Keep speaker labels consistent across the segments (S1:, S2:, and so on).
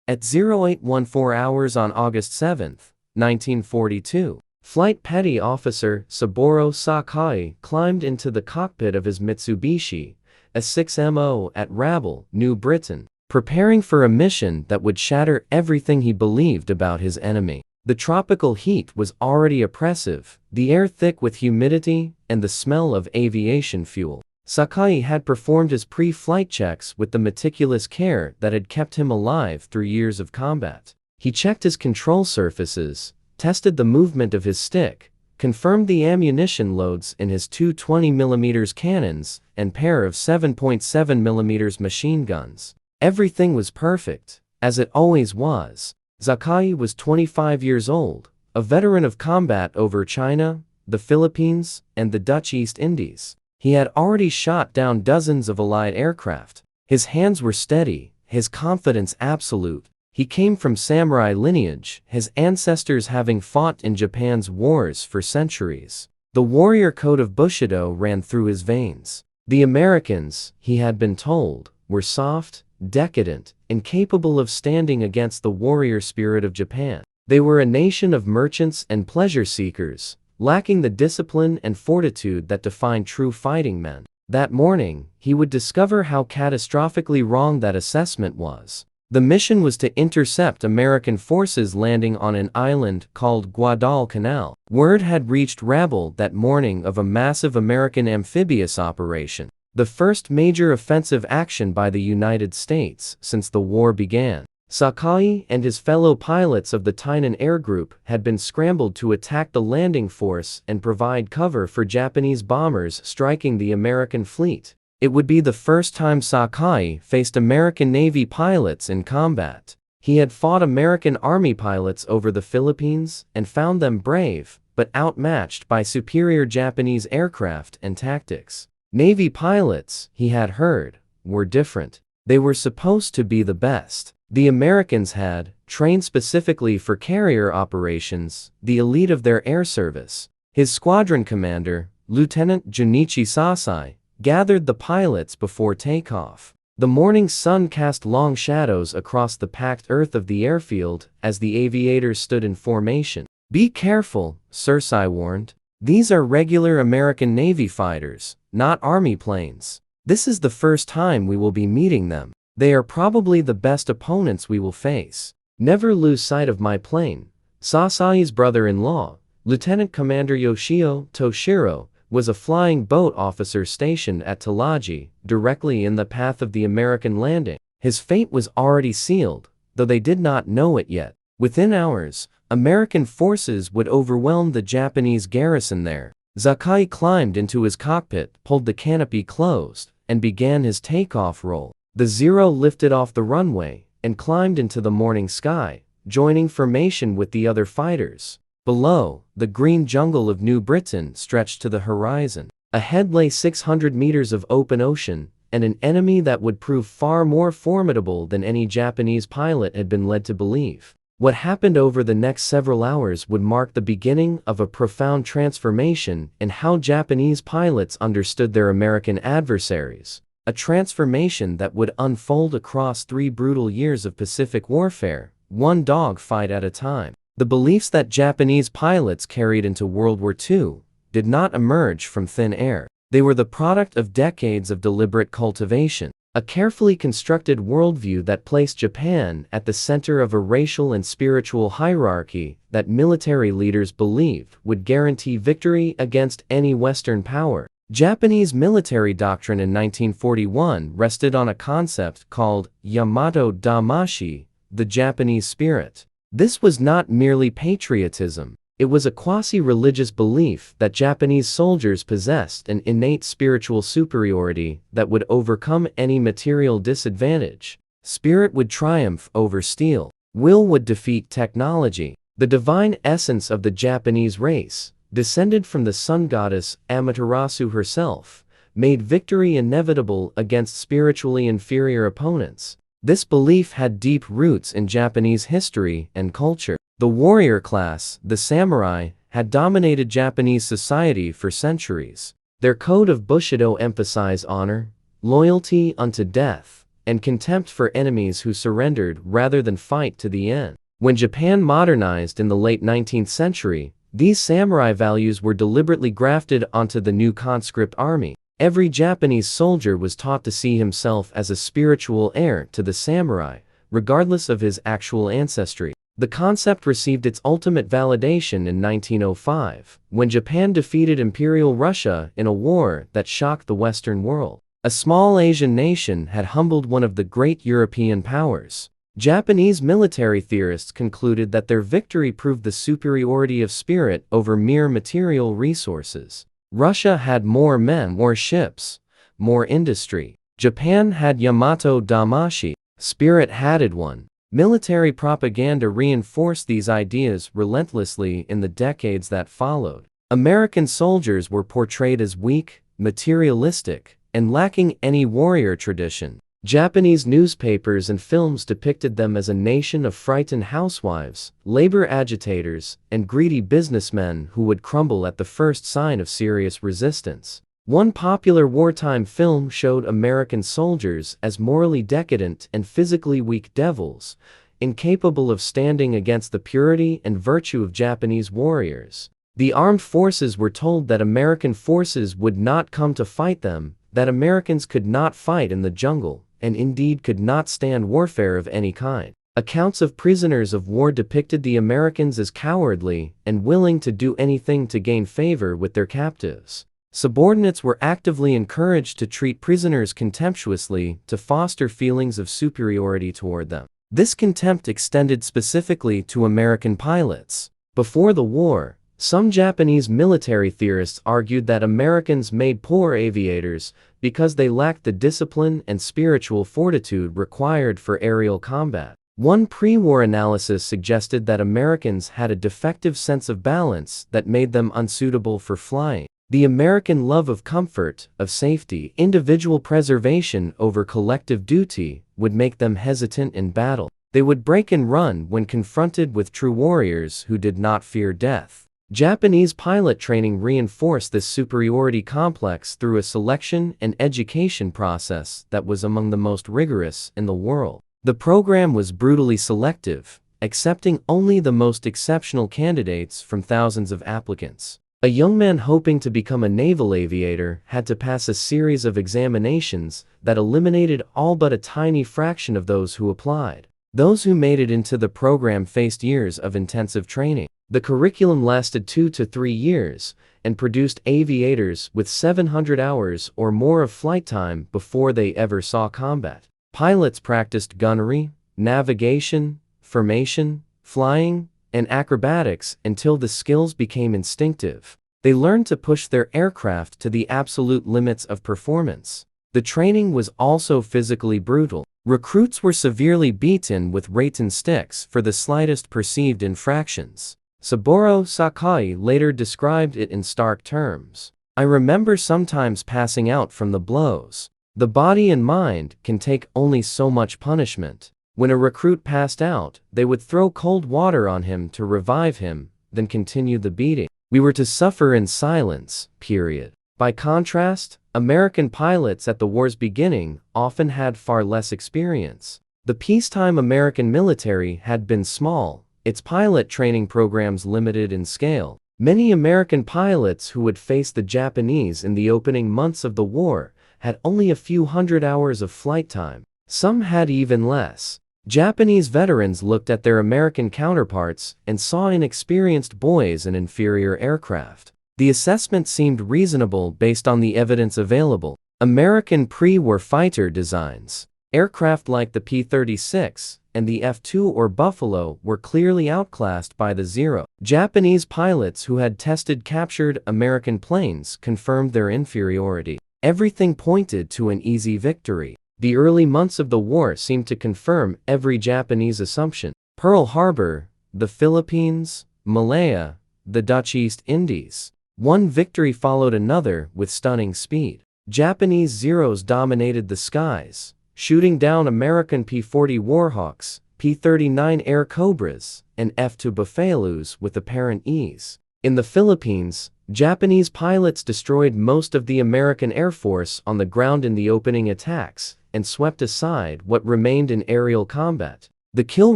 S1: At 0814 hours on August 7, 1942, Flight Petty Officer Saburo Sakai climbed into the cockpit of his Mitsubishi F6M at Rabble, New Britain, preparing for a mission that would shatter everything he believed about his enemy. The tropical heat was already oppressive, the air thick with humidity and the smell of aviation fuel. Sakai had performed his pre-flight checks with the meticulous care that had kept him alive through years of combat. He checked his control surfaces, tested the movement of his stick, confirmed the ammunition loads in his two 20mm cannons and pair of 7.7mm machine guns. Everything was perfect, as it always was. Sakai was 25 years old, a veteran of combat over China, the Philippines, and the Dutch East Indies. He had already shot down dozens of Allied aircraft. His hands were steady, his confidence absolute. He came from samurai lineage, his ancestors having fought in Japan's wars for centuries. The warrior code of Bushido ran through his veins. The Americans, he had been told, were soft, decadent, incapable of standing against the warrior spirit of Japan. They were a nation of merchants and pleasure seekers, lacking the discipline and fortitude that define true fighting men. That morning, he would discover how catastrophically wrong that assessment was. The mission was to intercept American forces landing on an island called Guadalcanal. Word had reached Rabble that morning of a massive American amphibious operation, the first major offensive action by the United States since the war began. Sakai and his fellow pilots of the Tainan Air Group had been scrambled to attack the landing force and provide cover for Japanese bombers striking the American fleet. It would be the first time Sakai faced American Navy pilots in combat. He had fought American Army pilots over the Philippines and found them brave, but outmatched by superior Japanese aircraft and tactics. Navy pilots, he had heard, were different. They were supposed to be the best. The Americans had, trained specifically for carrier operations, the elite of their air service. His squadron commander, Lieutenant Junichi Sasai, gathered the pilots before takeoff. The morning sun cast long shadows across the packed earth of the airfield as the aviators stood in formation. "Be careful," Sasai warned. "These are regular American Navy fighters, not Army planes. This is the first time we will be meeting them. They are probably the best opponents we will face. Never lose sight of my plane." Sasai's brother-in-law, Lieutenant Commander Yoshio Toshiro, was a flying boat officer stationed at Tulagi, directly in the path of the American landing. His fate was already sealed, though they did not know it yet. Within hours, American forces would overwhelm the Japanese garrison there. Sakai climbed into his cockpit, pulled the canopy closed, and began his takeoff roll. The Zero lifted off the runway and climbed into the morning sky, joining formation with the other fighters. Below, the green jungle of New Britain stretched to the horizon. Ahead lay 600 meters of open ocean, and an enemy that would prove far more formidable than any Japanese pilot had been led to believe. What happened over the next several hours would mark the beginning of a profound transformation in how Japanese pilots understood their American adversaries. A transformation that would unfold across 3 brutal years of Pacific warfare, one dogfight at a time. The beliefs that Japanese pilots carried into World War II did not emerge from thin air. They were the product of decades of deliberate cultivation, a carefully constructed worldview that placed Japan at the center of a racial and spiritual hierarchy that military leaders believed would guarantee victory against any Western power. Japanese military doctrine in 1941 rested on a concept called Yamato Damashi, the Japanese spirit. This was not merely patriotism. It was a quasi-religious belief that Japanese soldiers possessed an innate spiritual superiority that would overcome any material disadvantage. Spirit would triumph over steel. Will would defeat technology. The divine essence of the Japanese race, descended from the sun goddess Amaterasu herself, made victory inevitable against spiritually inferior opponents. This belief had deep roots in Japanese history and culture. The warrior class, the samurai, had dominated Japanese society for centuries. Their code of Bushido emphasized honor, loyalty unto death, and contempt for enemies who surrendered rather than fight to the end. When Japan modernized in the late 19th century, these samurai values were deliberately grafted onto the new conscript army. Every Japanese soldier was taught to see himself as a spiritual heir to the samurai, regardless of his actual ancestry. The concept received its ultimate validation in 1905, when Japan defeated Imperial Russia in a war that shocked the Western world. A small Asian nation had humbled one of the great European powers. Japanese military theorists concluded that their victory proved the superiority of spirit over mere material resources. Russia had more men, more ships, more industry. Japan had Yamato Damashi. Spirit had won. Military propaganda reinforced these ideas relentlessly in the decades that followed. American soldiers were portrayed as weak, materialistic, and lacking any warrior tradition. Japanese newspapers and films depicted them as a nation of frightened housewives, labor agitators, and greedy businessmen who would crumble at the first sign of serious resistance. One popular wartime film showed American soldiers as morally decadent and physically weak devils, incapable of standing against the purity and virtue of Japanese warriors. The armed forces were told that American forces would not come to fight them, that Americans could not fight in the jungle, and indeed could not stand warfare of any kind. Accounts of prisoners of war depicted the Americans as cowardly and willing to do anything to gain favor with their captives. Subordinates were actively encouraged to treat prisoners contemptuously to foster feelings of superiority toward them. This contempt extended specifically to American pilots. Before the war, some Japanese military theorists argued that Americans made poor aviators because they lacked the discipline and spiritual fortitude required for aerial combat. One pre-war analysis suggested that Americans had a defective sense of balance that made them unsuitable for flying. The American love of comfort, of safety, individual preservation over collective duty would make them hesitant in battle. They would break and run when confronted with true warriors who did not fear death. Japanese pilot training reinforced this superiority complex through a selection and education process that was among the most rigorous in the world. The program was brutally selective, accepting only the most exceptional candidates from thousands of applicants. A young man hoping to become a naval aviator had to pass a series of examinations that eliminated all but a tiny fraction of those who applied. Those who made it into the program faced years of intensive training. The curriculum lasted 2 to 3 years and produced aviators with 700 hours or more of flight time before they ever saw combat. Pilots practiced gunnery, navigation, formation, flying, and acrobatics until the skills became instinctive. They learned to push their aircraft to the absolute limits of performance. The training was also physically brutal. Recruits were severely beaten with rattan sticks for the slightest perceived infractions. Saburo Sakai later described it in stark terms. "I remember sometimes passing out from the blows. The body and mind can take only so much punishment. When a recruit passed out, they would throw cold water on him to revive him, then continue the beating. We were to suffer in silence, period." By contrast, American pilots at the war's beginning often had far less experience. The peacetime American military had been small, its pilot training programs limited in scale. Many American pilots who would face the Japanese in the opening months of the war had only a few hundred hours of flight time. Some had even less. Japanese veterans looked at their American counterparts and saw inexperienced boys in inferior aircraft. The assessment seemed reasonable based on the evidence available. American pre-war fighter designs. Aircraft like the P-36 and the F-2 or Buffalo were clearly outclassed by the Zero. Japanese pilots who had tested captured American planes confirmed their inferiority. Everything pointed to an easy victory. The early months of the war seemed to confirm every Japanese assumption. Pearl Harbor, the Philippines, Malaya, the Dutch East Indies. One victory followed another with stunning speed. Japanese Zeros dominated the skies, shooting down American P-40 Warhawks, P-39 Air Cobras, and F-2 Bufalus with apparent ease. In the Philippines, Japanese pilots destroyed most of the American Air Force on the ground in the opening attacks, and swept aside what remained in aerial combat. The kill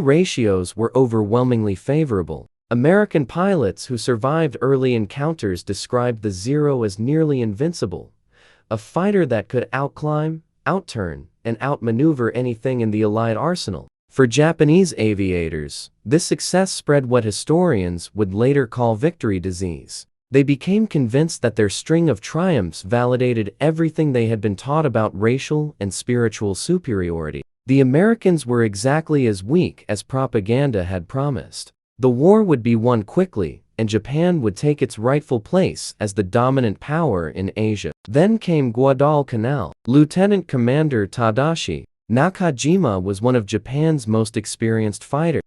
S1: ratios were overwhelmingly favorable. American pilots who survived early encounters described the Zero as nearly invincible, a fighter that could outclimb, outturn, and outmaneuver anything in the Allied arsenal. For Japanese aviators, this success spread what historians would later call victory disease. They became convinced that their string of triumphs validated everything they had been taught about racial and spiritual superiority. The Americans were exactly as weak as propaganda had promised. The war would be won quickly, and Japan would take its rightful place as the dominant power in Asia. Then came Guadalcanal. Lieutenant Commander Tadashi Nakajima was one of Japan's most experienced fighters.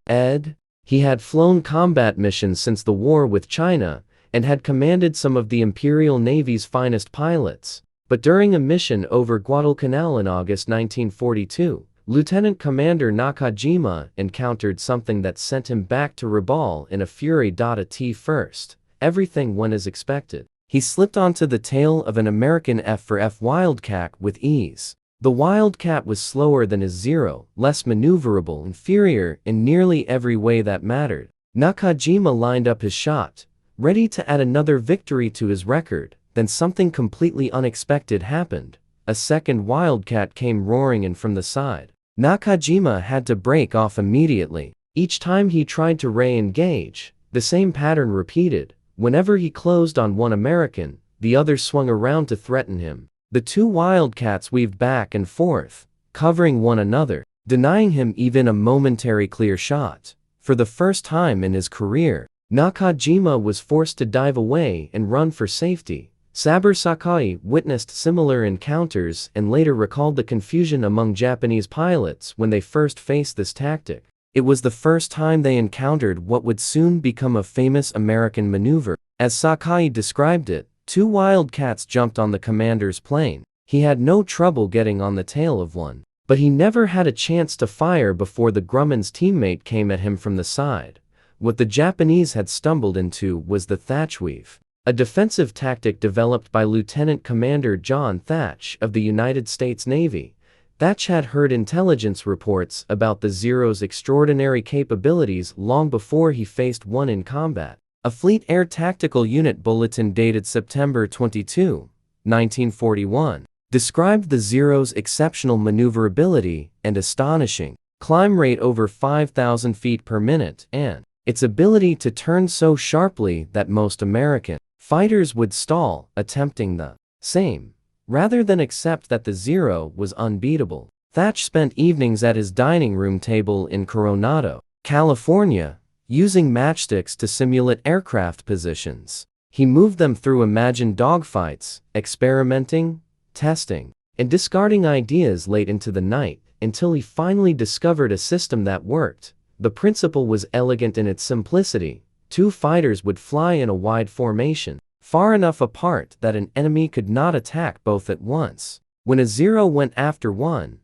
S1: He had flown combat missions since the war with China and had commanded some of the Imperial Navy's finest pilots. But during a mission over Guadalcanal in August 1942, Lieutenant Commander Nakajima encountered something that sent him back to Rabaul in a fury. At first, everything went as expected. He slipped onto the tail of an American F4F Wildcat with ease. The Wildcat was slower than his Zero, less maneuverable, inferior in nearly every way that mattered. Nakajima lined up his shot, ready to add another victory to his record. Then something completely unexpected happened. A second Wildcat came roaring in from the side. Nakajima had to break off immediately. Each time he tried to re-engage, the same pattern repeated. Whenever he closed on one American, the other swung around to threaten him. The two Wildcats weaved back and forth, covering one another, denying him even a momentary clear shot. For the first time in his career, Nakajima was forced to dive away and run for safety. Saburo Sakai witnessed similar encounters and later recalled the confusion among Japanese pilots when they first faced this tactic. It was the first time they encountered what would soon become a famous American maneuver. As Sakai described it, two Wildcats jumped on the commander's plane. He had no trouble getting on the tail of one, but he never had a chance to fire before the Grumman's teammate came at him from the side. What the Japanese had stumbled into was the Thach Weave, a defensive tactic developed by Lieutenant Commander John Thach of the United States Navy. Thach had heard intelligence reports about the Zero's extraordinary capabilities long before he faced one in combat. A Fleet Air Tactical Unit bulletin dated September 22, 1941, described the Zero's exceptional maneuverability and astonishing climb rate over 5,000 feet per minute and its ability to turn so sharply that most American fighters would stall attempting the same, rather than accept that the Zero was unbeatable. Thach spent evenings at his dining room table in Coronado, California, using matchsticks to simulate aircraft positions. He moved them through imagined dogfights, experimenting, testing, and discarding ideas late into the night until he finally discovered a system that worked. The principle was elegant in its simplicity. Two fighters would fly in a wide formation, far enough apart that an enemy could not attack both at once. When a Zero went after one,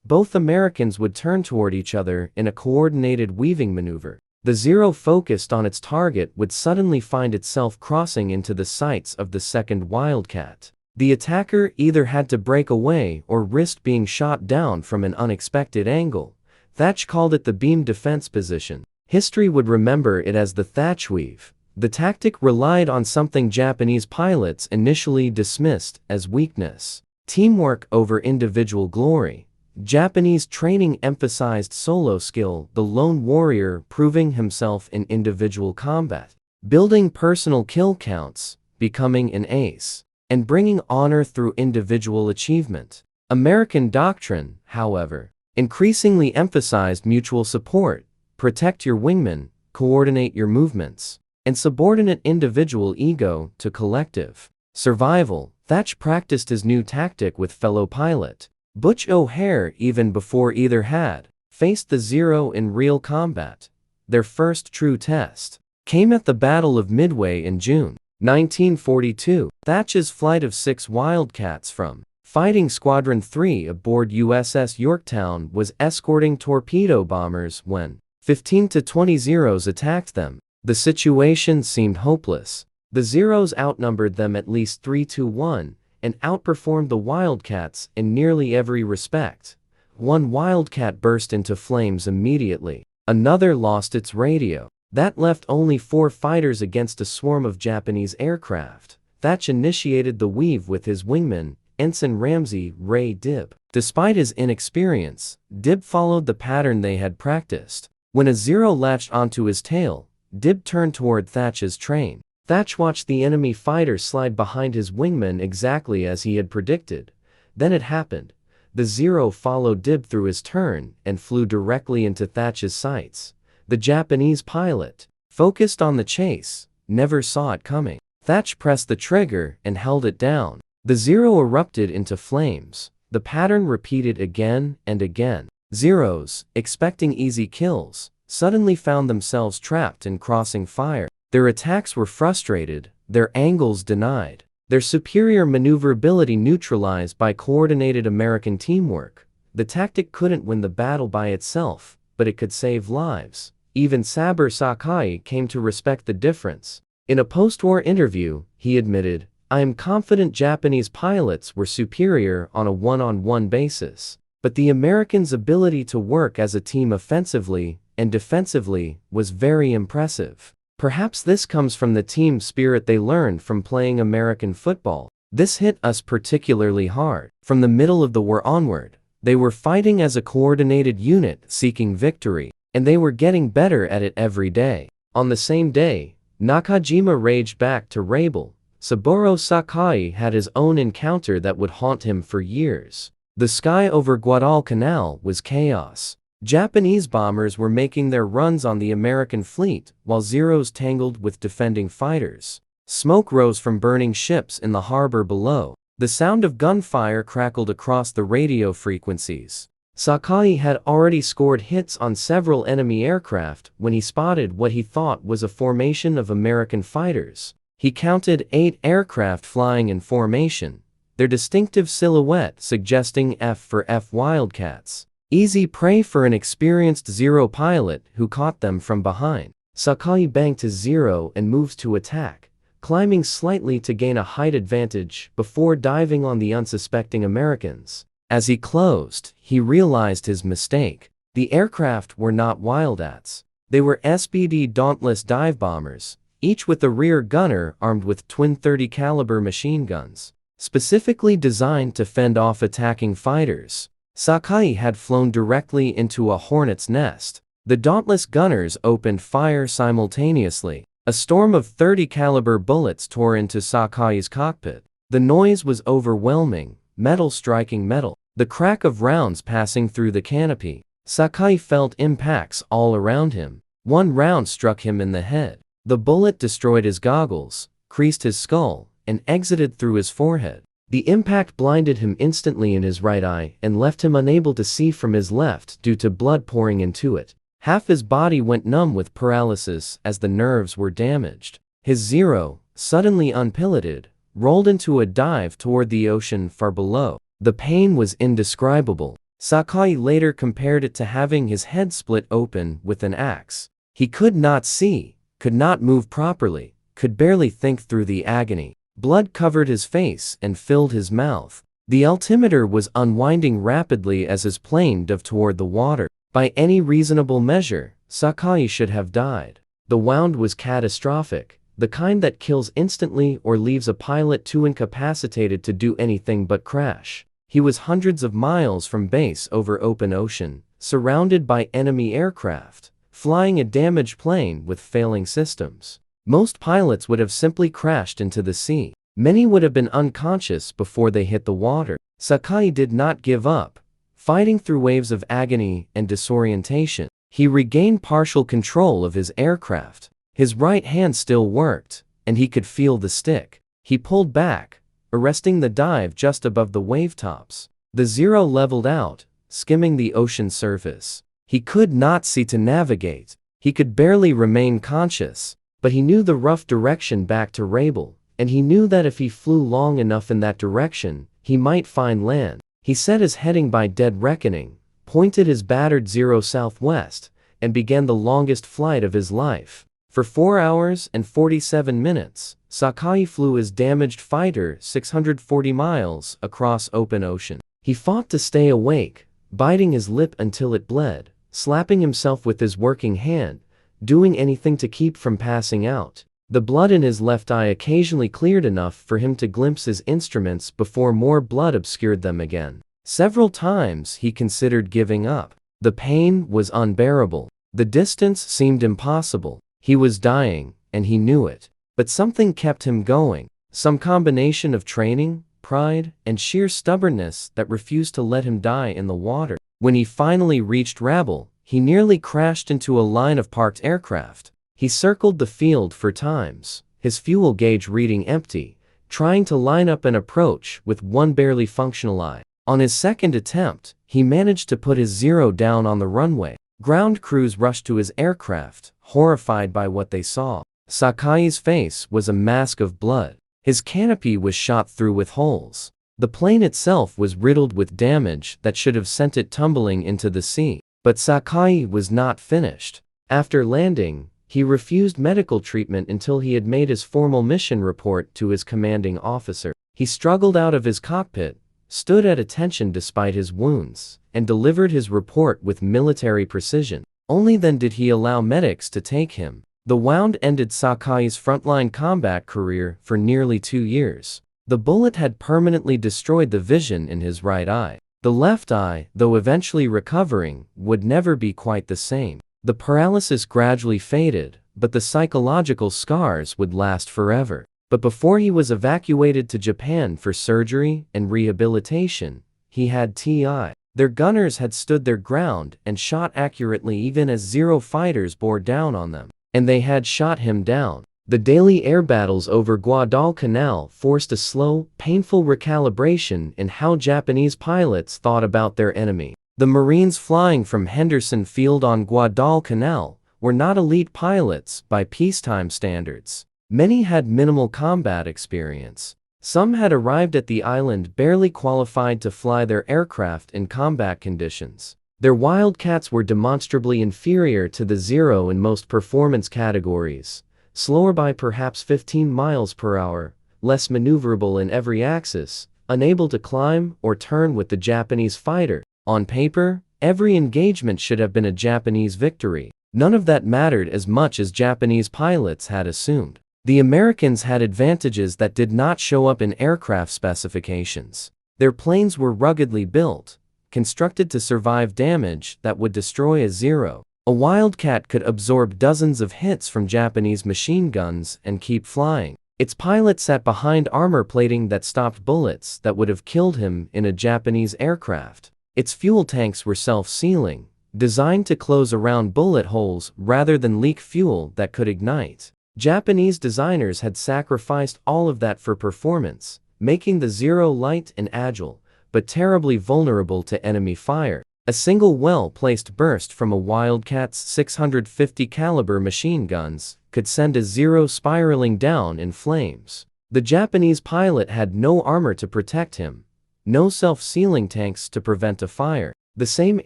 S1: both Americans would turn toward each other in a coordinated weaving maneuver. The Zero focused on its target would suddenly find itself crossing into the sights of the second Wildcat. The attacker either had to break away or risked being shot down from an unexpected angle. Thach called it the beam defense position. History would remember it as the Thach Weave. The tactic relied on something Japanese pilots initially dismissed as weakness: teamwork over individual glory. Japanese training emphasized solo skill, the lone warrior proving himself in individual combat, building personal kill counts, becoming an ace, and bringing honor through individual achievement. American doctrine, however, increasingly emphasized mutual support: protect your wingman, coordinate your movements, and subordinate individual ego to collective survival. Thach practiced his new tactic with fellow pilot Butch O'Hare even before either had faced the Zero in real combat. Their first true test came at the Battle of Midway in June 1942. Thach's flight of 6 Wildcats from Fighting Squadron 3 aboard USS Yorktown was escorting torpedo bombers when 15 to 20 Zeros attacked them. The situation seemed hopeless. The Zeros outnumbered them at least 3 to 1, and outperformed the Wildcats in nearly every respect. One Wildcat burst into flames immediately. Another lost its radio. That left only 4 fighters against a swarm of Japanese aircraft. Thach initiated the weave with his wingman, Ensign Ramsey Ray Dibb. Despite his inexperience, Dibb followed the pattern they had practiced. When a Zero latched onto his tail, Dibb turned toward Thach's train. Thach watched the enemy fighter slide behind his wingman exactly as he had predicted. Then it happened. The Zero followed Dibb through his turn and flew directly into Thach's sights. The Japanese pilot, focused on the chase, never saw it coming. Thach pressed the trigger and held it down. The Zero erupted into flames. The pattern repeated again and again. Zeros, expecting easy kills, suddenly found themselves trapped in crossing fire. Their attacks were frustrated, their angles denied, their superior maneuverability neutralized by coordinated American teamwork. The tactic couldn't win the battle by itself, but it could save lives. Even Saburo Sakai came to respect the difference. In a post-war interview, he admitted, "I am confident Japanese pilots were superior on a one-on-one basis, but the Americans' ability to work as a team offensively and defensively was very impressive. Perhaps this comes from the team spirit they learned from playing American football. This hit us particularly hard. From the middle of the war onward, they were fighting as a coordinated unit seeking victory, and they were getting better at it every day." On the same day, Nakajima raged back to Rabel. Saburo Sakai had his own encounter that would haunt him for years. The sky over Guadalcanal was chaos. Japanese bombers were making their runs on the American fleet, while Zeros tangled with defending fighters. Smoke rose from burning ships in the harbor below. The sound of gunfire crackled across the radio frequencies. Sakai had already scored hits on several enemy aircraft when he spotted what he thought was a formation of American fighters. He counted 8 aircraft flying in formation, their distinctive silhouette suggesting F6F Wildcats. Easy prey for an experienced Zero pilot who caught them from behind. Sakai banked his Zero and moved to attack, climbing slightly to gain a height advantage before diving on the unsuspecting Americans. As he closed, he realized his mistake. The aircraft were not Wildcats. They were SBD Dauntless dive bombers, each with a rear gunner armed with twin 30 caliber machine guns, specifically designed to fend off attacking fighters. Sakai had flown directly into a hornet's nest. The Dauntless gunners opened fire simultaneously. A storm of 30 caliber bullets tore into Sakai's cockpit. The noise was overwhelming, metal striking metal, the crack of rounds passing through the canopy. Sakai felt impacts all around him. One round struck him in the head. The bullet destroyed his goggles, creased his skull, and exited through his forehead. The impact blinded him instantly in his right eye and left him unable to see from his left due to blood pouring into it. Half his body went numb with paralysis as the nerves were damaged. His Zero, suddenly unpiloted, rolled into a dive toward the ocean far below. The pain was indescribable. Sakai later compared it to having his head split open with an axe. He could not see, could not move properly, could barely think through the agony. Blood covered his face and filled his mouth. The altimeter was unwinding rapidly as his plane dove toward the water. By any reasonable measure, Sakai should have died. The wound was catastrophic, the kind that kills instantly or leaves a pilot too incapacitated to do anything but crash. He was hundreds of miles from base over open ocean, surrounded by enemy aircraft, flying a damaged plane with failing systems. Most pilots would have simply crashed into the sea. Many would have been unconscious before they hit the water. Sakai did not give up. Fighting through waves of agony and disorientation, he regained partial control of his aircraft. His right hand still worked, and he could feel the stick. He pulled back, arresting the dive just above the wave tops. The Zero leveled out, skimming the ocean surface. He could not see to navigate. He could barely remain conscious, but he knew the rough direction back to Rabel, and he knew that if he flew long enough in that direction, he might find land. He set his heading by dead reckoning, pointed his battered Zero southwest, and began the longest flight of his life. For 4 hours and 47 minutes, Sakai flew his damaged fighter 640 miles across open ocean. He fought to stay awake, biting his lip until it bled, slapping himself with his working hand, doing anything to keep from passing out. The blood in his left eye occasionally cleared enough for him to glimpse his instruments before more blood obscured them again. Several times he considered giving up. The pain was unbearable. The distance seemed impossible. He was dying, and he knew it. But something kept him going. Some combination of training, pride, and sheer stubbornness that refused to let him die in the water. When he finally reached Rabble, he nearly crashed into a line of parked aircraft. He circled the field for times, his fuel gauge reading empty, trying to line up an approach with one barely functional eye. On his second attempt, he managed to put his zero down on the runway. Ground crews rushed to his aircraft, horrified by what they saw. Sakai's face was a mask of blood. His canopy was shot through with holes. The plane itself was riddled with damage that should have sent it tumbling into the sea. But Sakai was not finished. After landing, he refused medical treatment until he had made his formal mission report to his commanding officer. He struggled out of his cockpit, stood at attention despite his wounds, and delivered his report with military precision. Only then did he allow medics to take him. The wound ended Sakai's frontline combat career for nearly 2 years. The bullet had permanently destroyed the vision in his right eye. The left eye, though eventually recovering, would never be quite the same. The paralysis gradually faded, but the psychological scars would last forever. But before he was evacuated to Japan for surgery and rehabilitation, he had TI. Their gunners had stood their ground and shot accurately even as Zero fighters bore down on them. And they had shot him down. The daily air battles over Guadalcanal forced a slow, painful recalibration in how Japanese pilots thought about their enemy. The Marines flying from Henderson Field on Guadalcanal were not elite pilots by peacetime standards. Many had minimal combat experience. Some had arrived at the island barely qualified to fly their aircraft in combat conditions. Their Wildcats were demonstrably inferior to the Zero in most performance categories, slower by perhaps 15 miles per hour, less maneuverable in every axis, unable to climb or turn with the Japanese fighter. On paper, every engagement should have been a Japanese victory. None of that mattered as much as Japanese pilots had assumed. The Americans had advantages that did not show up in aircraft specifications. Their planes were ruggedly built, constructed to survive damage that would destroy a Zero. A Wildcat could absorb dozens of hits from Japanese machine guns and keep flying. Its pilot sat behind armor plating that stopped bullets that would have killed him in a Japanese aircraft. Its fuel tanks were self-sealing, designed to close around bullet holes rather than leak fuel that could ignite. Japanese designers had sacrificed all of that for performance, making the Zero light and agile, but terribly vulnerable to enemy fire. A single well-placed burst from a Wildcat's 650 caliber machine guns could send a Zero spiraling down in flames. The Japanese pilot had no armor to protect him, no self-sealing tanks to prevent a fire. The same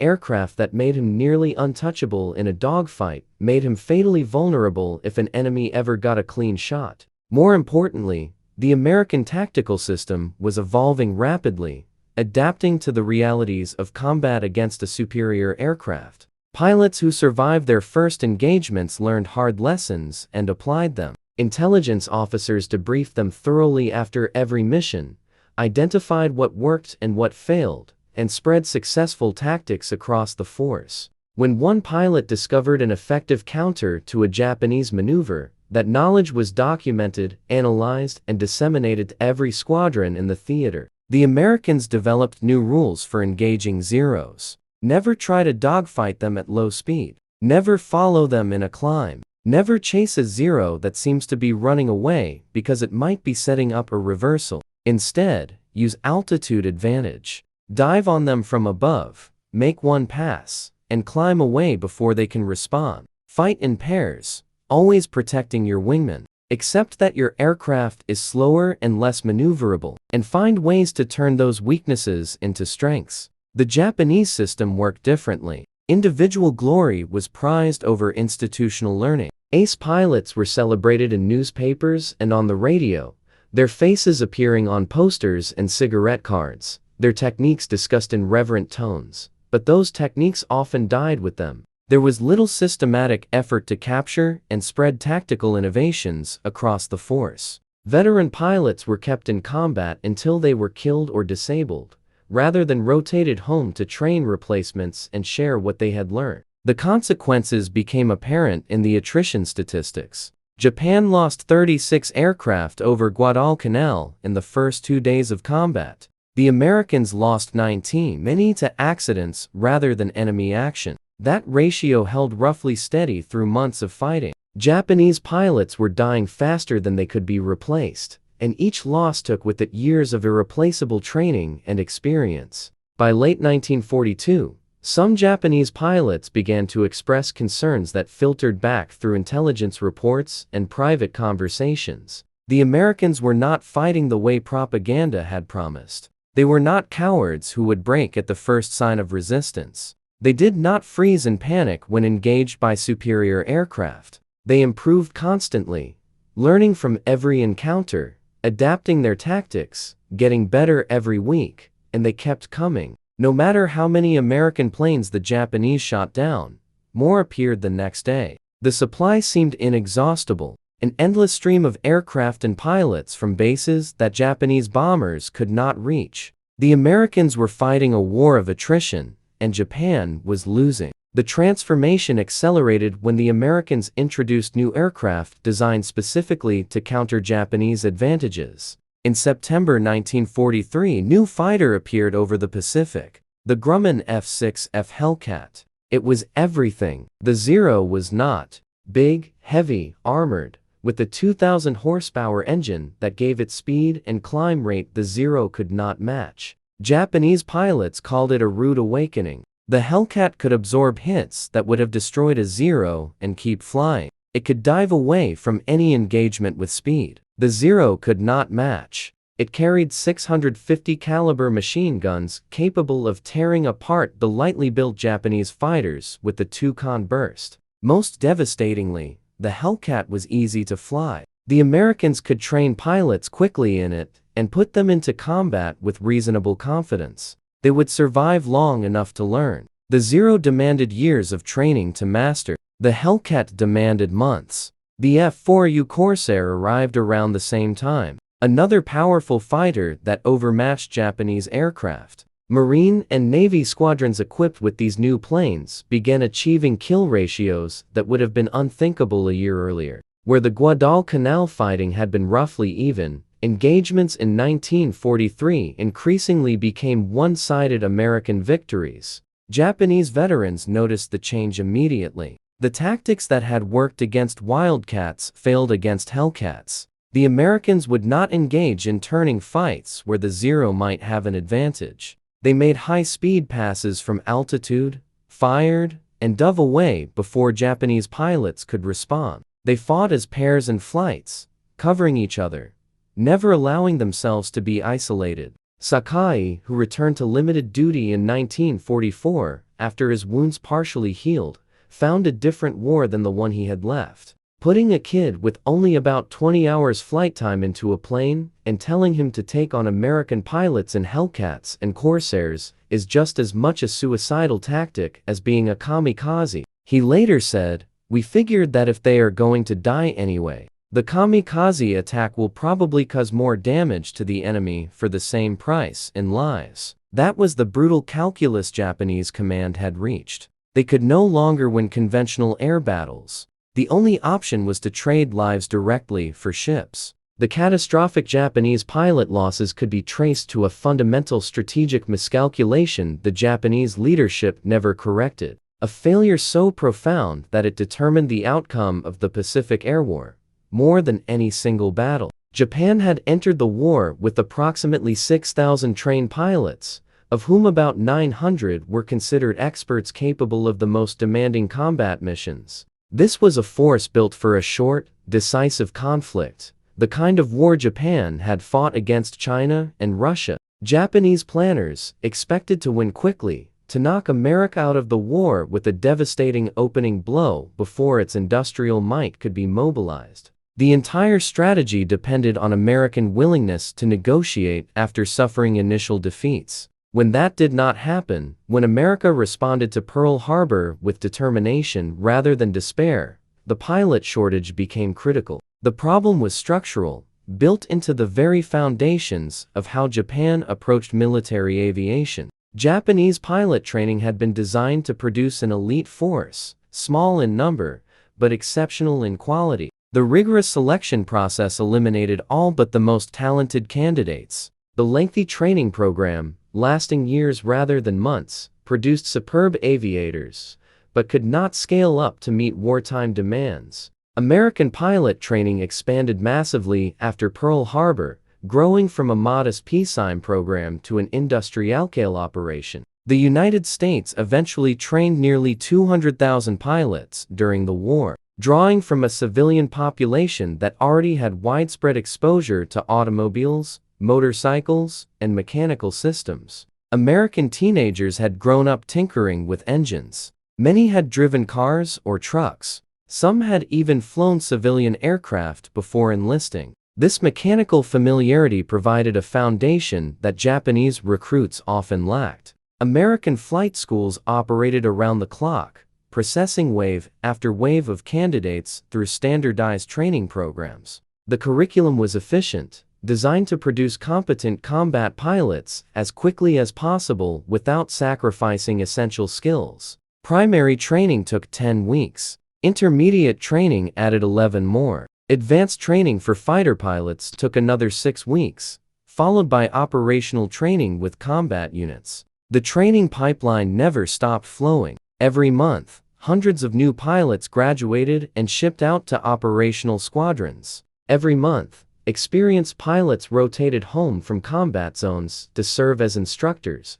S1: aircraft that made him nearly untouchable in a dogfight made him fatally vulnerable if an enemy ever got a clean shot. More importantly, the American tactical system was evolving rapidly, adapting to the realities of combat against a superior aircraft. Pilots who survived their first engagements learned hard lessons and applied them. Intelligence officers debriefed them thoroughly after every mission, identified what worked and what failed, and spread successful tactics across the force. When one pilot discovered an effective counter to a Japanese maneuver, that knowledge was documented, analyzed, and disseminated to every squadron in the theater. The Americans developed new rules for engaging Zeros. Never try to dogfight them at low speed. Never follow them in a climb. Never chase a Zero that seems to be running away because it might be setting up a reversal. Instead, use altitude advantage. Dive on them from above, make one pass, and climb away before they can respond. Fight in pairs, always protecting your wingman. Accept that your aircraft is slower and less maneuverable, and find ways to turn those weaknesses into strengths. The Japanese system worked differently. Individual glory was prized over institutional learning. Ace pilots were celebrated in newspapers and on the radio, their faces appearing on posters and cigarette cards, their techniques discussed in reverent tones. But those techniques often died with them. There was little systematic effort to capture and spread tactical innovations across the force. Veteran pilots were kept in combat until they were killed or disabled, rather than rotated home to train replacements and share what they had learned. The consequences became apparent in the attrition statistics. Japan lost 36 aircraft over Guadalcanal in the first 2 days of combat. The Americans lost 19, many to accidents rather than enemy action. That ratio held roughly steady through months of fighting. Japanese pilots were dying faster than they could be replaced, and each loss took with it years of irreplaceable training and experience. By late 1942, some Japanese pilots began to express concerns that filtered back through intelligence reports and private conversations. The Americans were not fighting the way propaganda had promised. They were not cowards who would break at the first sign of resistance. They did not freeze in panic when engaged by superior aircraft. They improved constantly, learning from every encounter, adapting their tactics, getting better every week, and they kept coming. No matter how many American planes the Japanese shot down, more appeared the next day. The supply seemed inexhaustible, an endless stream of aircraft and pilots from bases that Japanese bombers could not reach. The Americans were fighting a war of attrition, and Japan was losing. The transformation accelerated when the Americans introduced new aircraft designed specifically to counter Japanese advantages. In September 1943, new fighter appeared over the Pacific, the Grumman F6F Hellcat. It was everything. The Zero was not. Big, heavy, armored, with the 2,000 horsepower engine that gave it speed and climb rate the Zero could not match. Japanese pilots called it a rude awakening. The Hellcat could absorb hits that would have destroyed a Zero and keep flying. It could dive away from any engagement with speed. The Zero could not match. It carried 650 caliber machine guns capable of tearing apart the lightly built Japanese fighters with the two-con burst. Most devastatingly, the Hellcat was easy to fly. The Americans could train pilots quickly in it and put them into combat with reasonable confidence. They would survive long enough to learn. The Zero demanded years of training to master. The Hellcat demanded months. The F4U Corsair arrived around the same time, another powerful fighter that overmatched Japanese aircraft. Marine and Navy squadrons equipped with these new planes began achieving kill ratios that would have been unthinkable a year earlier. Where the Guadalcanal fighting had been roughly even, engagements in 1943 increasingly became one-sided American victories. Japanese veterans noticed the change immediately. The tactics that had worked against Wildcats failed against Hellcats. The Americans would not engage in turning fights where the Zero might have an advantage. They made high-speed passes from altitude, fired, and dove away before Japanese pilots could respond. They fought as pairs and flights, covering each other, never allowing themselves to be isolated. Sakai, who returned to limited duty in 1944 after his wounds partially healed, found a different war than the one he had left. Putting a kid with only about 20 hours flight time into a plane and telling him to take on American pilots in Hellcats and Corsairs is just as much a suicidal tactic as being a kamikaze. He later said, "We figured that if they are going to die anyway, the kamikaze attack will probably cause more damage to the enemy for the same price in lives." That was the brutal calculus Japanese command had reached. They could no longer win conventional air battles. The only option was to trade lives directly for ships. The catastrophic Japanese pilot losses could be traced to a fundamental strategic miscalculation the Japanese leadership never corrected. A failure so profound that it determined the outcome of the Pacific Air War, more than any single battle. Japan had entered the war with approximately 6,000 trained pilots, of whom about 900 were considered experts capable of the most demanding combat missions. This was a force built for a short, decisive conflict, the kind of war Japan had fought against China and Russia. Japanese planners expected to win quickly, to knock America out of the war with a devastating opening blow before its industrial might could be mobilized. The entire strategy depended on American willingness to negotiate after suffering initial defeats. When that did not happen, when America responded to Pearl Harbor with determination rather than despair, the pilot shortage became critical. The problem was structural, built into the very foundations of how Japan approached military aviation. Japanese pilot training had been designed to produce an elite force, small in number, but exceptional in quality. The rigorous selection process eliminated all but the most talented candidates. The lengthy training program, lasting years rather than months, produced superb aviators, but could not scale up to meet wartime demands. American pilot training expanded massively after Pearl Harbor, growing from a modest peacetime program to an industrial-scale operation. The United States eventually trained nearly 200,000 pilots during the war. Drawing from a civilian population that already had widespread exposure to automobiles, motorcycles, and mechanical systems. American teenagers had grown up tinkering with engines. Many had driven cars or trucks. Some had even flown civilian aircraft before enlisting. This mechanical familiarity provided a foundation that Japanese recruits often lacked. American flight schools operated around the clock, processing wave after wave of candidates through standardized training programs. The curriculum was efficient, designed to produce competent combat pilots as quickly as possible without sacrificing essential skills. Primary training took 10 weeks. Intermediate training added 11 more. Advanced training for fighter pilots took another 6 weeks, followed by operational training with combat units. The training pipeline never stopped flowing. Every month, hundreds of new pilots graduated and shipped out to operational squadrons. Every month, experienced pilots rotated home from combat zones to serve as instructors,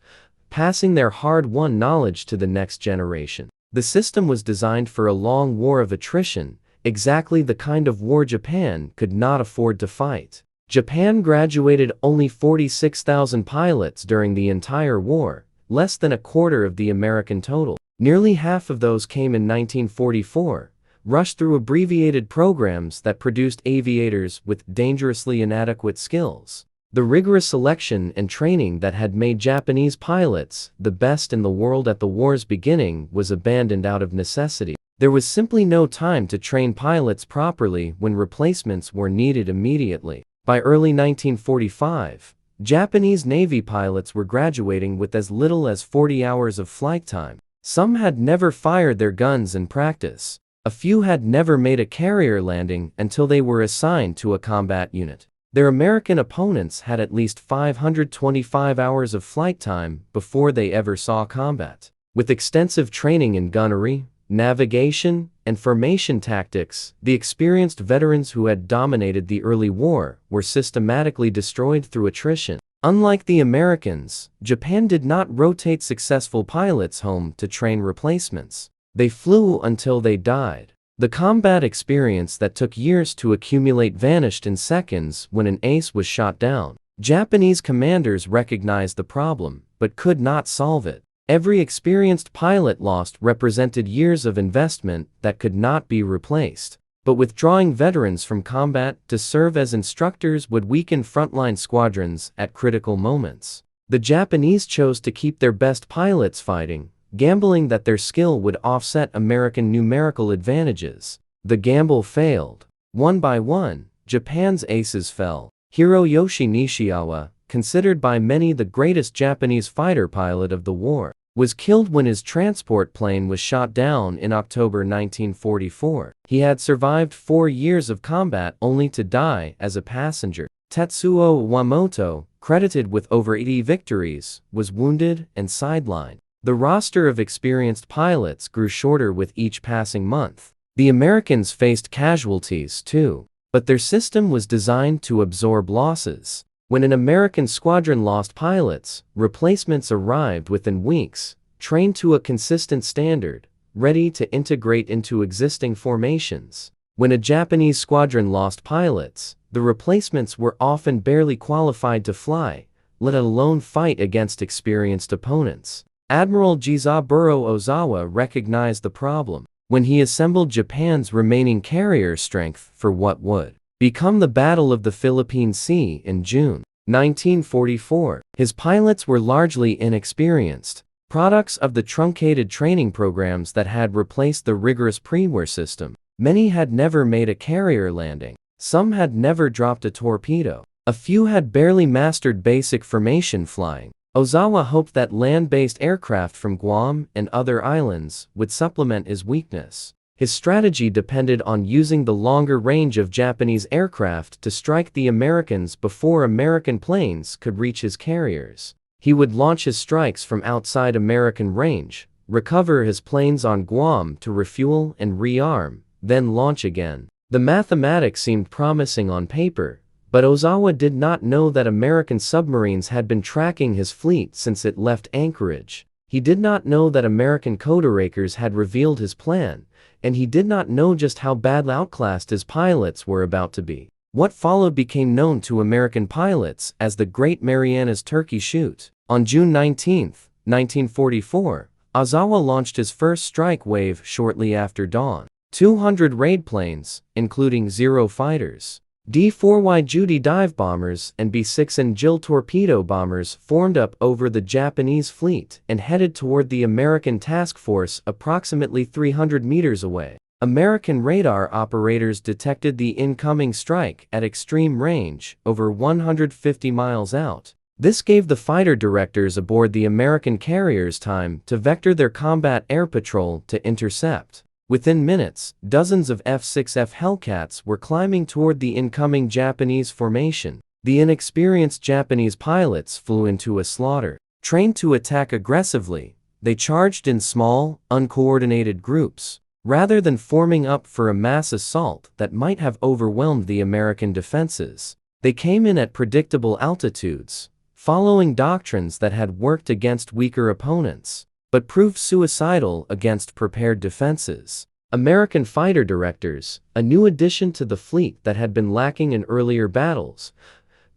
S1: passing their hard-won knowledge to the next generation. The system was designed for a long war of attrition, exactly the kind of war Japan could not afford to fight. Japan graduated only 46,000 pilots during the entire war, less than a quarter of the American total. Nearly half of those came in 1944, rushed through abbreviated programs that produced aviators with dangerously inadequate skills. The rigorous selection and training that had made Japanese pilots the best in the world at the war's beginning was abandoned out of necessity. There was simply no time to train pilots properly when replacements were needed immediately. By early 1945, Japanese Navy pilots were graduating with as little as 40 hours of flight time. Some had never fired their guns in practice. A few had never made a carrier landing until they were assigned to a combat unit. Their American opponents had at least 525 hours of flight time before they ever saw combat. With extensive training in gunnery, navigation, and formation tactics, the experienced veterans who had dominated the early war were systematically destroyed through attrition. Unlike the Americans, Japan did not rotate successful pilots home to train replacements. They flew until they died. The combat experience that took years to accumulate vanished in seconds when an ace was shot down. Japanese commanders recognized the problem, but could not solve it. Every experienced pilot lost represented years of investment that could not be replaced. But withdrawing veterans from combat to serve as instructors would weaken frontline squadrons at critical moments. The Japanese chose to keep their best pilots fighting, gambling that their skill would offset American numerical advantages. The gamble failed. One by one, Japan's aces fell. Hiroyoshi Nishiawa, considered by many the greatest Japanese fighter pilot of the war, was killed when his transport plane was shot down in October 1944. He had survived 4 years of combat only to die as a passenger. Tetsuo Wamoto, credited with over 80 victories, was wounded and sidelined. The roster of experienced pilots grew shorter with each passing month. The Americans faced casualties too, but their system was designed to absorb losses. When an American squadron lost pilots, replacements arrived within weeks, trained to a consistent standard, ready to integrate into existing formations. When a Japanese squadron lost pilots, the replacements were often barely qualified to fly, let alone fight against experienced opponents. Admiral Saburo Ozawa recognized the problem when he assembled Japan's remaining carrier strength for what would become the Battle of the Philippine Sea in June 1944. His pilots were largely inexperienced, products of the truncated training programs that had replaced the rigorous prewar system. Many had never made a carrier landing. Some had never dropped a torpedo. A few had barely mastered basic formation flying. Ozawa hoped that land-based aircraft from Guam and other islands would supplement his weakness. His strategy depended on using the longer range of Japanese aircraft to strike the Americans before American planes could reach his carriers. He would launch his strikes from outside American range, recover his planes on Guam to refuel and rearm, then launch again. The mathematics seemed promising on paper, but Ozawa did not know that American submarines had been tracking his fleet since it left Anchorage. He did not know that American coderakers had revealed his plan, and he did not know just how badly outclassed his pilots were about to be. What followed became known to American pilots as the Great Marianas Turkey Shoot. On June 19, 1944, Ozawa launched his first strike wave shortly after dawn. 200 raid planes, including Zero fighters, D-4Y Judy dive bombers and B-6 Jill torpedo bombers formed up over the Japanese fleet and headed toward the American task force approximately 300 meters away. American radar operators detected the incoming strike at extreme range, over 150 miles out. This gave the fighter directors aboard the American carriers time to vector their combat air patrol to intercept. Within minutes, dozens of F6F Hellcats were climbing toward the incoming Japanese formation. The inexperienced Japanese pilots flew into a slaughter. Trained to attack aggressively, they charged in small, uncoordinated groups, rather than forming up for a mass assault that might have overwhelmed the American defenses. They came in at predictable altitudes, following doctrines that had worked against weaker opponents, but proved suicidal against prepared defenses. American fighter directors, a new addition to the fleet that had been lacking in earlier battles,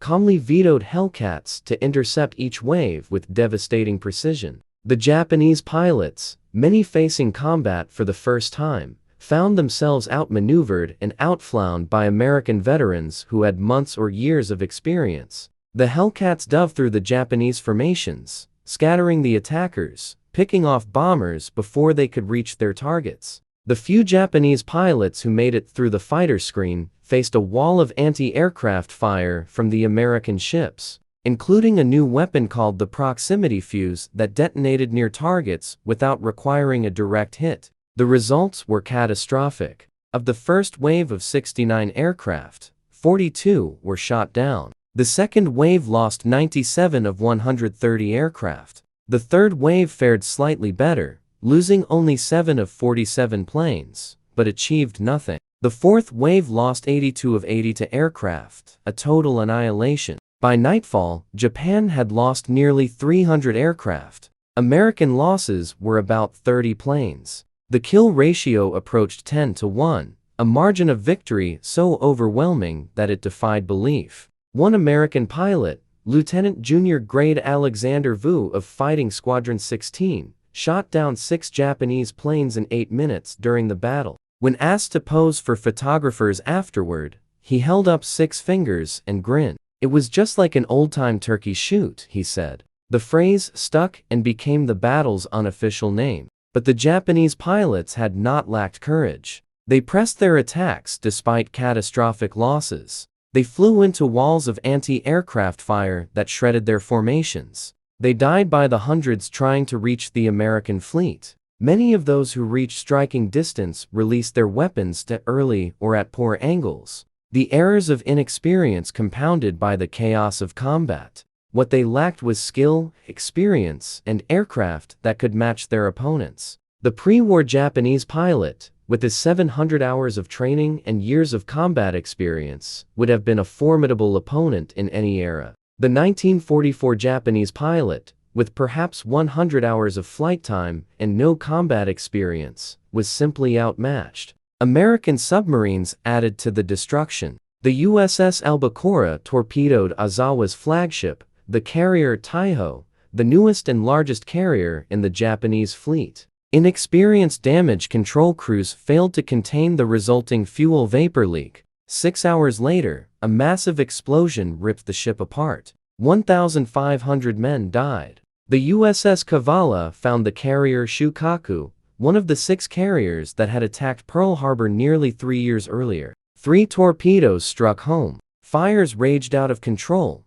S1: calmly vetoed Hellcats to intercept each wave with devastating precision. The Japanese pilots, many facing combat for the first time, found themselves outmaneuvered and outflown by American veterans who had months or years of experience. The Hellcats dove through the Japanese formations, scattering the attackers, picking off bombers before they could reach their targets. The few Japanese pilots who made it through the fighter screen faced a wall of anti-aircraft fire from the American ships, including a new weapon called the proximity fuse that detonated near targets without requiring a direct hit. The results were catastrophic. Of the first wave of 69 aircraft, 42 were shot down. The second wave lost 97 of 130 aircraft. The third wave fared slightly better, losing only 7 of 47 planes, but achieved nothing. The fourth wave lost 82 of 82 aircraft, a total annihilation. By nightfall, Japan had lost nearly 300 aircraft. American losses were about 30 planes. The kill ratio approached 10-1, a margin of victory so overwhelming that it defied belief. One American pilot, Lieutenant Junior Grade Alexander Vu of Fighting Squadron 16, shot down 6 Japanese planes in 8 minutes during the battle. When asked to pose for photographers afterward, he held up 6 fingers and grinned. "It was just like an old-time turkey shoot," he said. The phrase stuck and became the battle's unofficial name. But the Japanese pilots had not lacked courage. They pressed their attacks despite catastrophic losses. They flew into walls of anti-aircraft fire that shredded their formations. They died by the hundreds trying to reach the American fleet. Many of those who reached striking distance released their weapons too early or at poor angles. The errors of inexperience compounded by the chaos of combat. What they lacked was skill, experience, and aircraft that could match their opponents. The pre-war Japanese pilot, with his 700 hours of training and years of combat experience, would have been a formidable opponent in any era. The 1944 Japanese pilot, with perhaps 100 hours of flight time and no combat experience, was simply outmatched. American submarines added to the destruction. The USS Albacora torpedoed Ozawa's flagship, the carrier Taiho, the newest and largest carrier in the Japanese fleet. Inexperienced damage control crews failed to contain the resulting fuel vapor leak. 6 hours later, a massive explosion ripped the ship apart. 1,500 men died. The USS Kavala found the carrier Shukaku, one of the 6 carriers that had attacked Pearl Harbor nearly 3 years earlier. 3 torpedoes struck home. Fires raged out of control,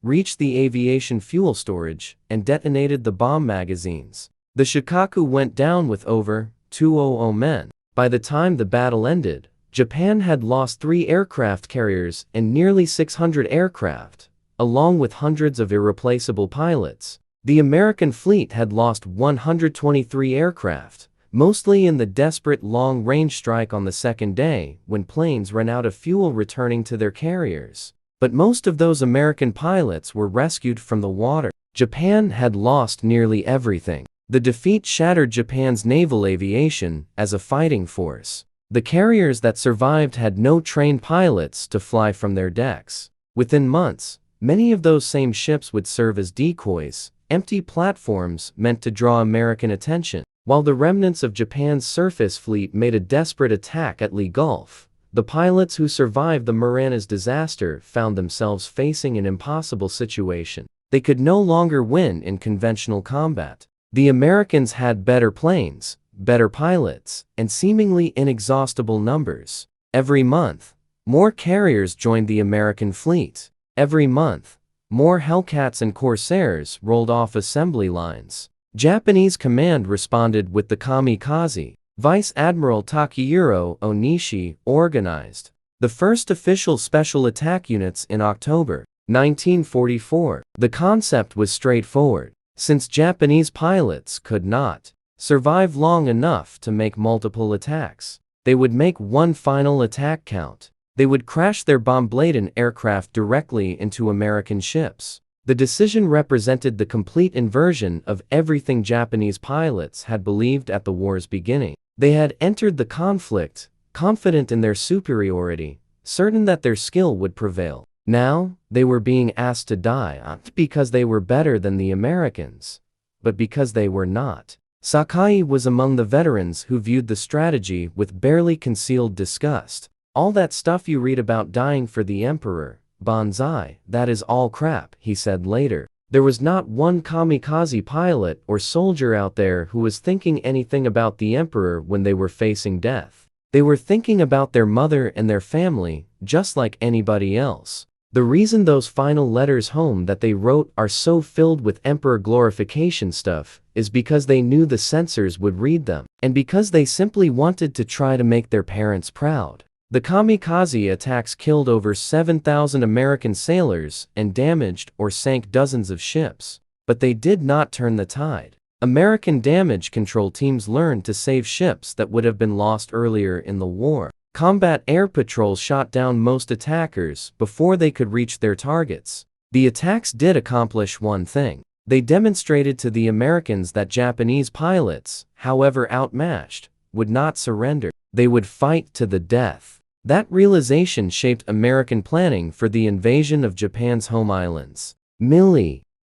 S1: reached the aviation fuel storage, and detonated the bomb magazines. The Shukaku went down with over 200 men. By the time the battle ended, Japan had lost 3 aircraft carriers and nearly 600 aircraft, along with hundreds of irreplaceable pilots. The American fleet had lost 123 aircraft, mostly in the desperate long-range strike on the second day when planes ran out of fuel returning to their carriers. But most of those American pilots were rescued from the water. Japan had lost nearly everything. The defeat shattered Japan's naval aviation as a fighting force. The carriers that survived had no trained pilots to fly from their decks. Within months, many of those same ships would serve as decoys, empty platforms meant to draw American attention. While the remnants of Japan's surface fleet made a desperate attack at Lee Gulf, the pilots who survived the Marianas disaster found themselves facing an impossible situation. They could no longer win in conventional combat. The Americans had better planes, better pilots, and seemingly inexhaustible numbers. Every month, more carriers joined the American fleet. Every month, more Hellcats and Corsairs rolled off assembly lines. Japanese command responded with the kamikaze. Vice Admiral Takehiro Onishi organized the first official special attack units in October 1944. The concept was straightforward. Since Japanese pilots could not survive long enough to make multiple attacks, they would make one final attack count. They would crash their bomb-laden aircraft directly into American ships. The decision represented the complete inversion of everything Japanese pilots had believed at the war's beginning. They had entered the conflict, confident in their superiority, certain that their skill would prevail. Now, they were being asked to die, not because they were better than the Americans, but because they were not. Sakai was among the veterans who viewed the strategy with barely concealed disgust. "All that stuff you read about dying for the emperor, Banzai, that is all crap," he said later. There was not one kamikaze pilot or soldier out there who was thinking anything about the emperor when they were facing death. They were thinking about their mother and their family, just like anybody else. The reason those final letters home that they wrote are so filled with emperor glorification stuff is because they knew the censors would read them, and because they simply wanted to try to make their parents proud. The kamikaze attacks killed over 7,000 American sailors and damaged or sank dozens of ships. But they did not turn the tide. American damage control teams learned to save ships that would have been lost earlier in the war. Combat air patrols shot down most attackers before they could reach their targets. The attacks did accomplish one thing. They demonstrated to the Americans that Japanese pilots, however outmatched, would not surrender. They would fight to the death. That realization shaped American planning for the invasion of Japan's home islands.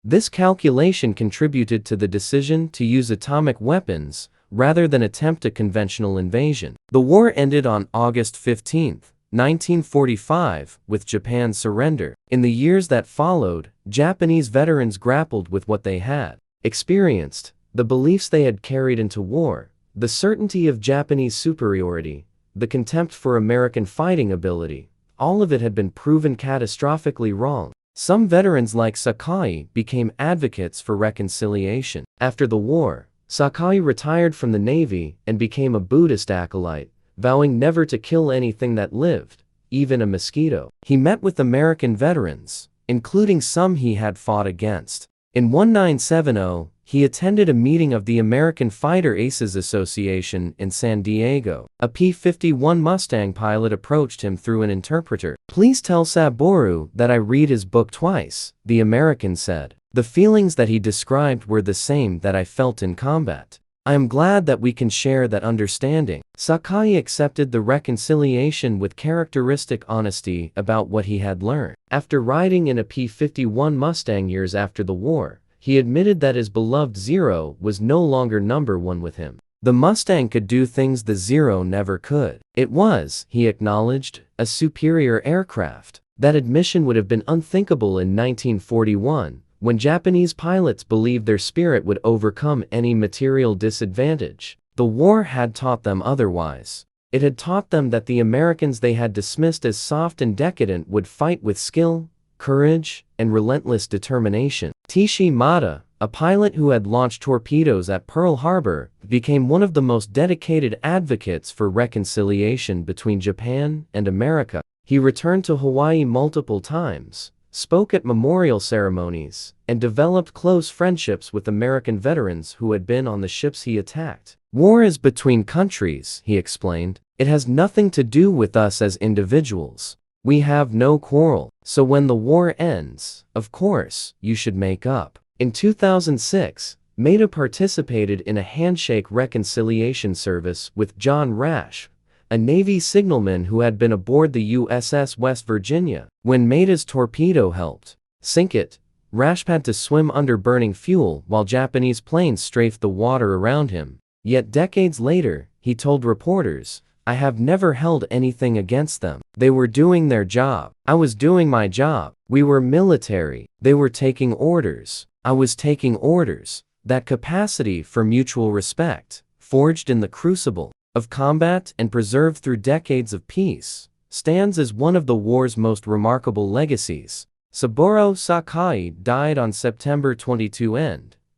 S1: This calculation contributed to the decision to use atomic weapons rather than attempt a conventional invasion. The war ended on August 15, 1945, with Japan's surrender. In the years that followed, Japanese veterans grappled with what they had experienced, the beliefs they had carried into war, the certainty of Japanese superiority, the contempt for American fighting ability. All of it had been proven catastrophically wrong. Some veterans like Sakai became advocates for reconciliation. After the war, Sakai retired from the Navy and became a Buddhist acolyte, vowing never to kill anything that lived, even a mosquito. He met with American veterans, including some he had fought against. In 1970, he attended a meeting of the American Fighter Aces Association in San Diego. A P-51 Mustang pilot approached him through an interpreter. "Please tell Saburo that I read his book twice," the American said. The feelings that he described were the same that I felt in combat. "I am glad that we can share that understanding." Sakai accepted the reconciliation with characteristic honesty about what he had learned. After riding in a P-51 Mustang years after the war, he admitted that his beloved Zero was no longer number one with him. The Mustang could do things the Zero never could. It was, he acknowledged, a superior aircraft. That admission would have been unthinkable in 1941, when Japanese pilots believed their spirit would overcome any material disadvantage. The war had taught them otherwise. It had taught them that the Americans they had dismissed as soft and decadent would fight with skill, courage, and relentless determination. Taishi Mata, a pilot who had launched torpedoes at Pearl Harbor, became one of the most dedicated advocates for reconciliation between Japan and America. He returned to Hawaii multiple times, spoke at memorial ceremonies, and developed close friendships with American veterans who had been on the ships he attacked. War is between countries, he explained. It has nothing to do with us as individuals. We have no quarrel. So when the war ends, of course, you should make up. In 2006, Mata participated in a handshake reconciliation service with John Rash, a Navy signalman who had been aboard the USS West Virginia. When Mata's torpedo helped sink it, Rash had to swim under burning fuel while Japanese planes strafed the water around him. Yet decades later, he told reporters, "I have never held anything against them. They were doing their job. I was doing my job. We were military. They were taking orders. I was taking orders." That capacity for mutual respect, forged in the crucible of combat and preserved through decades of peace, stands as one of the war's most remarkable legacies. Saburo Sakai died on September 22,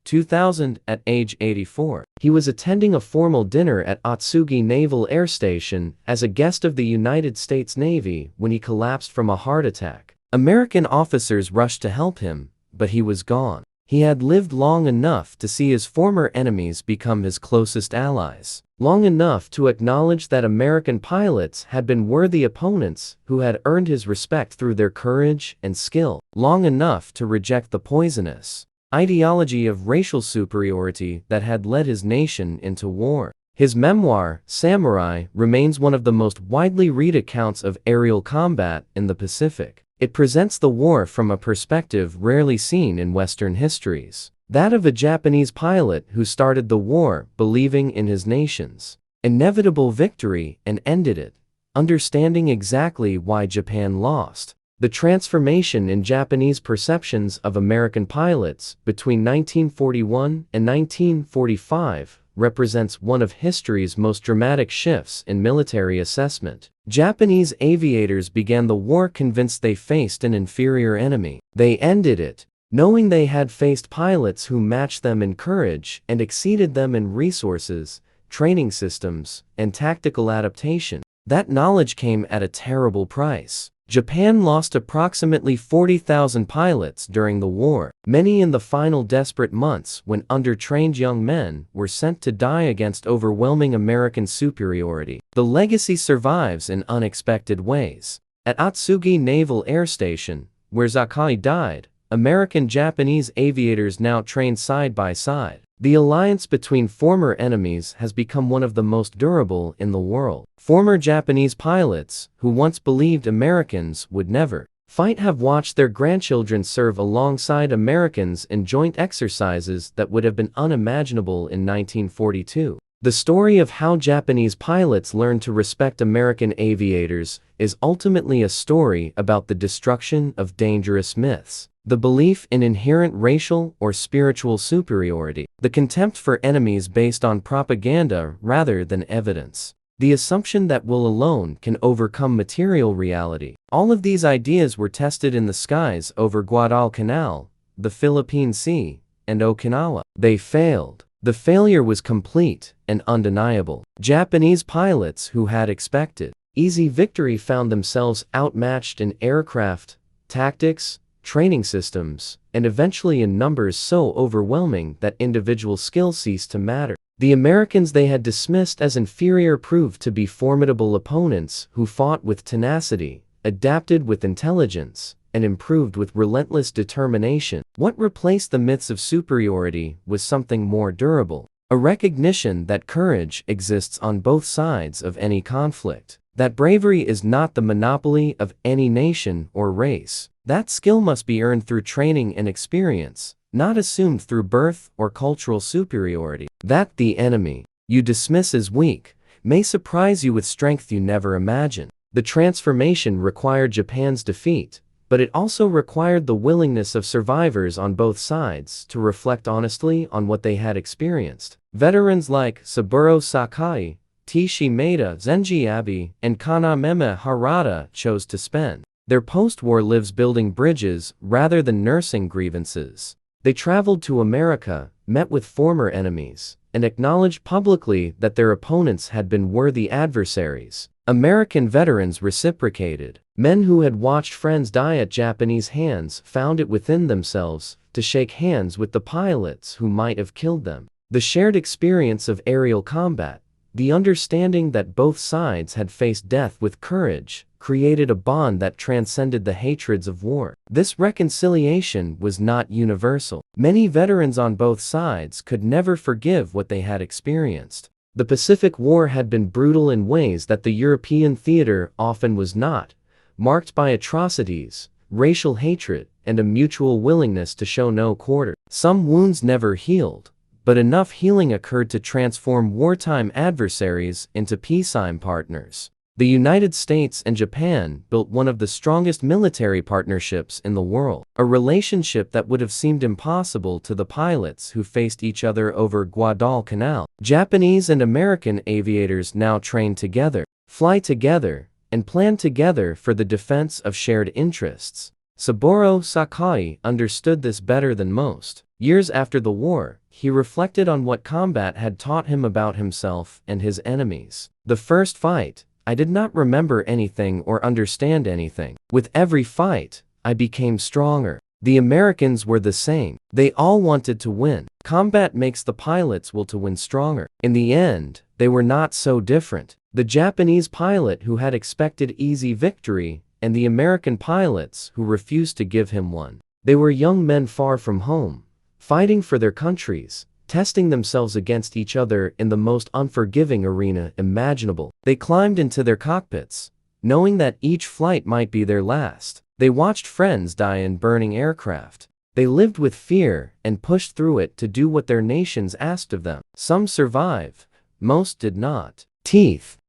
S1: 2000 at age 84. He was attending a formal dinner at Atsugi Naval Air Station as a guest of the United States Navy when he collapsed from a heart attack. American officers rushed to help him, but he was gone. He had lived long enough to see his former enemies become his closest allies, long enough to acknowledge that American pilots had been worthy opponents who had earned his respect through their courage and skill, long enough to reject the poisonous ideology of racial superiority that had led his nation into war. His memoir, Samurai, remains one of the most widely read accounts of aerial combat in the Pacific. It presents the war from a perspective rarely seen in Western histories, that of a Japanese pilot who started the war believing in his nation's inevitable victory and ended it, understanding exactly why Japan lost. The transformation in Japanese perceptions of American pilots between 1941 and 1945 represents one of history's most dramatic shifts in military assessment. Japanese aviators began the war convinced they faced an inferior enemy. They ended it, knowing they had faced pilots who matched them in courage and exceeded them in resources, training systems, and tactical adaptation. That knowledge came at a terrible price. Japan lost approximately 40,000 pilots during the war, many in the final desperate months when undertrained young men were sent to die against overwhelming American superiority. The legacy survives in unexpected ways. At Atsugi Naval Air Station, where Sakai died, American-Japanese aviators now train side by side. The alliance between former enemies has become one of the most durable in the world. Former Japanese pilots, who once believed Americans would never fight, have watched their grandchildren serve alongside Americans in joint exercises that would have been unimaginable in 1942. The story of how Japanese pilots learned to respect American aviators is ultimately a story about the destruction of dangerous myths, the belief in inherent racial or spiritual superiority, the contempt for enemies based on propaganda rather than evidence, the assumption that will alone can overcome material reality. All of these ideas were tested in the skies over Guadalcanal, the Philippine Sea, and Okinawa. They failed. The failure was complete and undeniable. Japanese pilots who had expected easy victory found themselves outmatched in aircraft, tactics, training systems, and eventually in numbers so overwhelming that individual skill ceased to matter. The Americans they had dismissed as inferior proved to be formidable opponents who fought with tenacity, adapted with intelligence, and improved with relentless determination. What replaced the myths of superiority was something more durable, a recognition that courage exists on both sides of any conflict, that bravery is not the monopoly of any nation or race, that skill must be earned through training and experience, not assumed through birth or cultural superiority. That the enemy you dismiss as weak may surprise you with strength you never imagined. The transformation required Japan's defeat, but it also required the willingness of survivors on both sides to reflect honestly on what they had experienced. Veterans like Saburo Sakai, Tishi Maeda, Zenji Abe, and Kanameme Harada chose to spend their post-war lives building bridges rather than nursing grievances. They traveled to America, met with former enemies, and acknowledged publicly that their opponents had been worthy adversaries. American veterans reciprocated. Men who had watched friends die at Japanese hands found it within themselves to shake hands with the pilots who might have killed them. The shared experience of aerial combat, the understanding that both sides had faced death with courage, created a bond that transcended the hatreds of war. This reconciliation was not universal. Many veterans on both sides could never forgive what they had experienced. The Pacific War had been brutal in ways that the European theater often was not, marked by atrocities, racial hatred, and a mutual willingness to show no quarter. Some wounds never healed, but enough healing occurred to transform wartime adversaries into peacetime partners. The United States and Japan built one of the strongest military partnerships in the world, a relationship that would have seemed impossible to the pilots who faced each other over Guadalcanal. Japanese and American aviators now train together, fly together, and plan together for the defense of shared interests. Saburo Sakai understood this better than most. Years after the war, he reflected on what combat had taught him about himself and his enemies. The first fight, I did not remember anything or understand anything. With every fight, I became stronger. The Americans were the same. They all wanted to win. Combat makes the pilot's will to win stronger. In the end, they were not so different. The Japanese pilot who had expected easy victory, and the American pilots who refused to give him one. They were young men far from home, fighting for their countries, testing themselves against each other in the most unforgiving arena imaginable. They climbed into their cockpits, knowing that each flight might be their last. They watched friends die in burning aircraft. They lived with fear and pushed through it to do what their nations asked of them. Some survived, most did not. Teeth.